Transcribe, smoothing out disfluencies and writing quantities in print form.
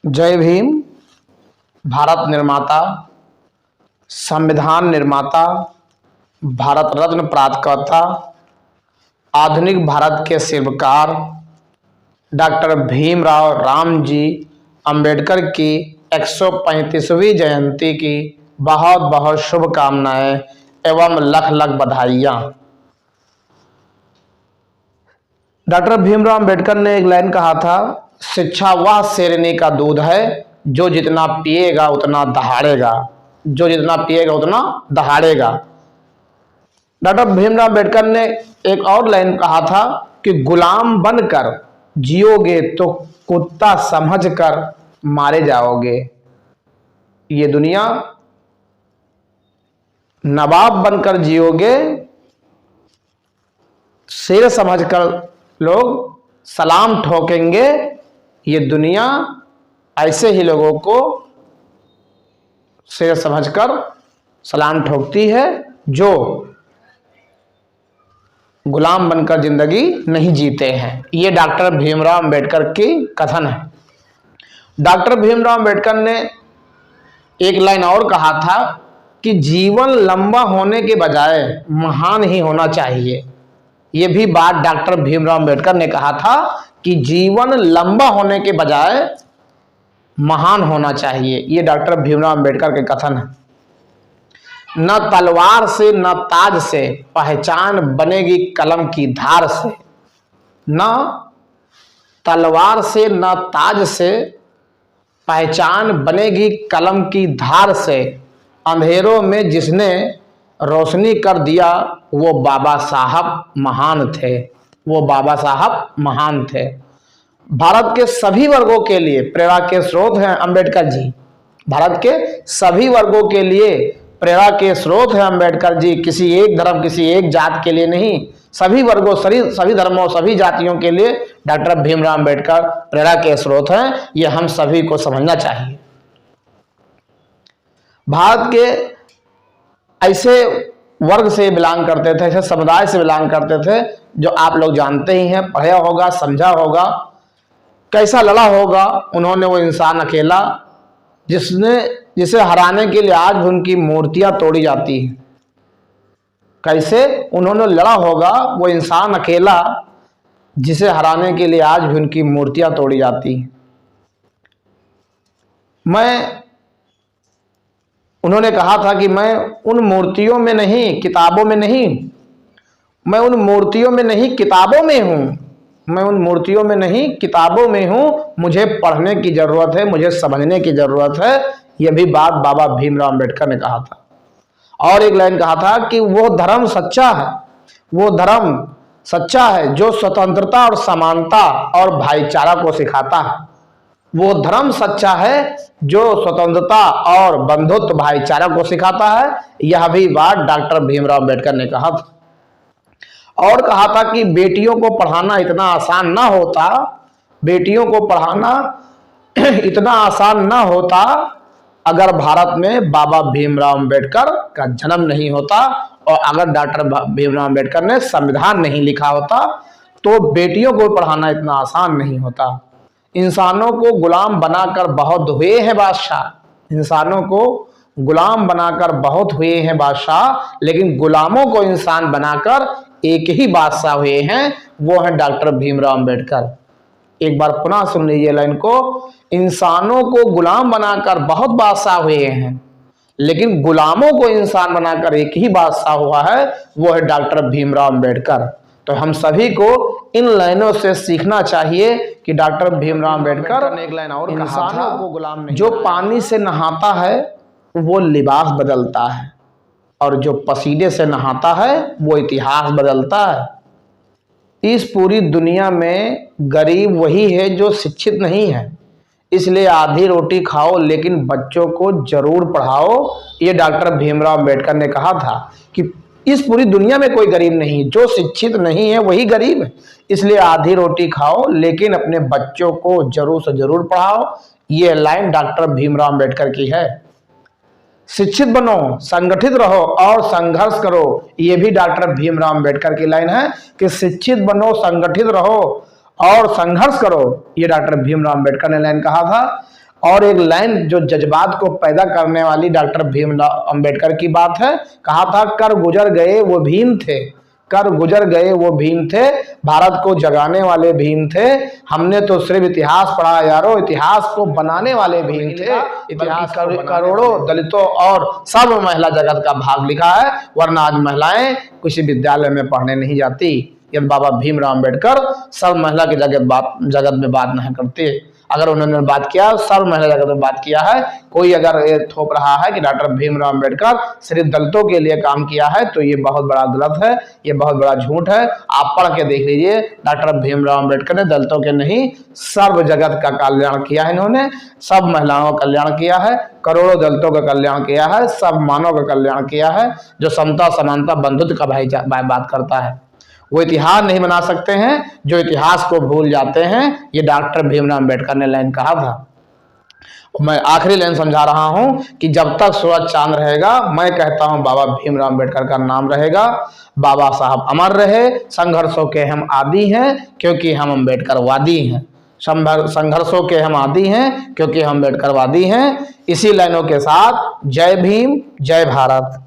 जय भीम। भारत निर्माता, संविधान निर्माता, भारत रत्न प्राप्तकर्ता, आधुनिक भारत के शिल्पकार डॉक्टर भीमराव रामजी अंबेडकर की 135वीं जयंती की बहुत बहुत शुभकामनाएं एवं लख लख बधाइयाँ। डॉक्टर भीमराव अंबेडकर ने एक लाइन कहा था, शिक्षा वह शेरनी का दूध है जो जितना पिएगा उतना दहाड़ेगा, जो जितना पिएगा उतना दहाड़ेगा। डॉक्टर भीमराव अंबेडकर ने एक और लाइन कहा था कि गुलाम बनकर जियोगे तो कुत्ता समझकर मारे जाओगे। ये दुनिया नवाब बनकर जियोगे, शेर समझकर लोग सलाम ठोकेंगे। ये दुनिया ऐसे ही लोगों को शेर समझकर सलाम ठोकती है जो गुलाम बनकर जिंदगी नहीं जीते हैं। ये डॉक्टर भीमराव अंबेडकर की कथन है। डॉक्टर भीमराव अंबेडकर ने एक लाइन और कहा था कि जीवन लंबा होने के बजाय महान ही होना चाहिए। ये भी बात डॉक्टर भीमराव अंबेडकर ने कहा था कि जीवन लंबा होने के बजाय महान होना चाहिए। ये डॉक्टर भीमराव अंबेडकर के कथन है। न तलवार से न ताज से पहचान बनेगी कलम की धार से। न तलवार से न ताज से पहचान बनेगी कलम की धार से। अंधेरों में जिसने रोशनी कर दिया वो बाबा साहब महान थे, वो बाबा साहब महान थे। भारत के सभी वर्गों के लिए प्रेरणा के स्रोत हैं अंबेडकर जी। भारत के सभी वर्गों के लिए प्रेरणा के स्रोत हैं अंबेडकर जी। किसी एक धर्म, किसी एक जात के लिए नहीं, सभी वर्गों, सभी धर्मों, सभी जातियों के लिए डॉक्टर भीमराव अंबेडकर प्रेरणा के स्रोत हैं। ये हम सभी को समझना चाहिए। भारत के ऐसे वर्ग से बिलोंग करते थे, ऐसे समुदाय से बिलोंग करते थे जो आप लोग जानते ही हैं, पढ़ा होगा, समझा होगा, कैसा लड़ा होगा उन्होंने। वो इंसान अकेला जिसे हराने के लिए आज भी उनकी मूर्तियां तोड़ी जाती हैं। कैसे उन्होंने लड़ा होगा वो इंसान अकेला जिसे हराने के लिए आज भी उनकी मूर्तियां तोड़ी जाती हैं। उन्होंने कहा था कि मैं उन मूर्तियों में नहीं, किताबों में नहीं, मैं उन मूर्तियों में नहीं किताबों में हूँ, मैं उन मूर्तियों में नहीं किताबों में हूँ। मुझे पढ़ने की जरूरत है, मुझे समझने की जरूरत है। यह भी बात बाबा भीमराव अंबेडकर ने कहा था। और एक लाइन कहा था कि वो धर्म सच्चा है, वो धर्म सच्चा है जो स्वतंत्रता और समानता और भाईचारा को सिखाता है। वो धर्म सच्चा है जो स्वतंत्रता और बंधुत्व भाईचारा को सिखाता है। यह भी बात डॉक्टर भीमराव अंबेडकर ने कहा था। और कहा था कि बेटियों को पढ़ाना इतना आसान ना होता, बेटियों को पढ़ाना इतना आसान ना होता अगर भारत में बाबा भीमराव अंबेडकर का जन्म नहीं होता और अगर डॉक्टर भीमराव अंबेडकर ने संविधान नहीं लिखा होता तो बेटियों को पढ़ाना इतना आसान नहीं होता। इंसानों को गुलाम बनाकर बहुत हुए हैं बादशाह, इंसानों को गुलाम बनाकर बहुत हुए हैं बादशाह, लेकिन गुलामों को इंसान बनाकर एक ही बादशाह हुए हैं, वो है डॉक्टर भीमराव अंबेडकर। एक बार पुनः सुन लीजिए लाइन को, इंसानों को गुलाम बनाकर बहुत बादशाह हुए हैं, लेकिन गुलामों को इंसान बनाकर एक ही बादशाह हुआ है, वो है डॉक्टर भीमराव अंबेडकर। तो हम सभी को इन लाइनों से सीखना चाहिए कि डॉक्टर भीमराव अंबेडकर ने एक लाइन और कहा था, को गुलाम नहीं, जो पानी से नहाता है वो लिबास बदलता है और जो पसीने से नहाता है वो इतिहास बदलता है। इस पूरी दुनिया में गरीब वही है जो शिक्षित नहीं है, इसलिए आधी रोटी खाओ लेकिन बच्चों को जरूर पढ़ाओ। ये डॉक्टर भीमराव अंबेडकर ने कहा था कि इस पूरी दुनिया में कोई गरीब नहीं, जो शिक्षित नहीं है वही गरीब है। इसलिए आधी रोटी खाओ लेकिन अपने बच्चों को जरूर से जरूर पढ़ाओ। ये लाइन डॉक्टर भीमराव अंबेडकर की है। शिक्षित बनो, संगठित रहो और संघर्ष करो। ये भी डॉक्टर भीमराव अंबेडकर की लाइन है कि शिक्षित बनो, संगठित रहो और संघर्ष करो। ये डॉक्टर भीमराव अंबेडकर ने लाइन कहा था। और एक लाइन जो जज्बात को पैदा करने वाली डॉक्टर भीमराव अंबेडकर की बात है। कहा था, कर गुजर गए वो भीम थे, कर गुजर गए वो भीम थे, भारत को जगाने वाले भीम थे। हमने तो सिर्फ इतिहास पढ़ा यारो, इतिहास को बनाने वाले भीम थे। इतिहास करोड़ों दलितों और सब महिला जगत का भाग लिखा है, वरना आज महिलाएं किसी विद्यालय में पढ़ने नहीं जाती यदि बाबा भीमराव अंबेडकर सब महिला की जगत में बात नहीं करते। अगर उन्होंने बात किया, सर्व महिला जगत में बात किया है। कोई अगर ये थोप रहा है कि डॉक्टर भीमराव अंबेडकर सिर्फ दलितों के लिए काम किया है, तो ये बहुत बड़ा गलत है, ये बहुत बड़ा झूठ है। आप पढ़ के देख लीजिए, डॉक्टर भीमराव अंबेडकर ने दलितों के नहीं, सर्व जगत का कल्याण किया है। इन्होंने सब महिलाओं का कल्याण किया है, करोड़ों दलितों का कल्याण किया है, सब मानव का कल्याण किया है। जो समता, समानता, बंधुत्व का भाई बात करता है, वो इतिहास नहीं बना सकते हैं जो इतिहास को भूल जाते हैं। ये डॉक्टर भीमराव अंबेडकर ने लाइन कहा था। मैं आखिरी लाइन समझा रहा हूं कि जब तक सूरज चांद रहेगा, मैं कहता हूं बाबा भीमराव अंबेडकर का नाम रहेगा। बाबा साहब अमर रहे, संघर्षों के हम आदी हैं क्योंकि हम अंबेडकरवादी हैं। संघर्षों के हम आदी हैं क्योंकि हम अंबेडकरवादी हैं। इसी लाइनों के साथ जय भीम, जय भारत।